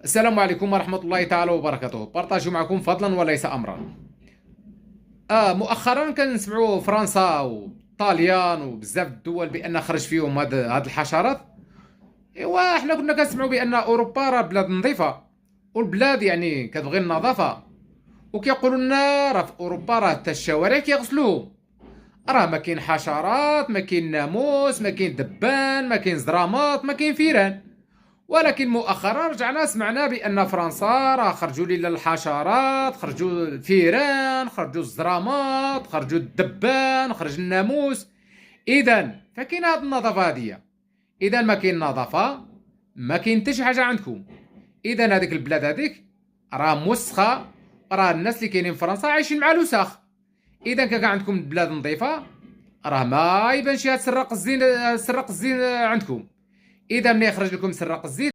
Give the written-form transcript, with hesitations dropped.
السلام عليكم ورحمة الله تعالى وبركاته. بارطاجوا معكم فضلا وليس أمرا. مؤخرا كنسمعوا فرنسا وطاليان وبزاف الدول بأن خرج فيهم هاد الحشرات. ايوا حنا كنا كنسمعوا بأن أوروبا راه بلاد نظيفة، والبلاد يعني كتبغي النظافة، وكيقولوا لنا راه في أوروبا راه حتى الشوارع كيغسلوهم، راه ما كاين حشرات، ما كاين ناموس، ما كاين دبان، ما كاين زرامات، ما كاين فيران. ولكن مؤخرا رجعنا سمعنا بأن فرنسا راه خرجوا لنا الحشرات، خرجوا الفيران، خرجوا الزرامات، خرجوا الدبان، خرج الناموس. إذا فكاين هاد النظافة هادية. إذا ما كاين نظافة ما كاين حتى شي حاجة عندكم. إذا هذيك البلاد هذيك راه موسخة، راه الناس اللي كاينين في فرنسا عايشين مع الوساخ. إذا كان عندكم البلاد نظيفة راه ما يبانش هاد سراق الزين عندكم. إذا ملي يخرج لكم سراق الزين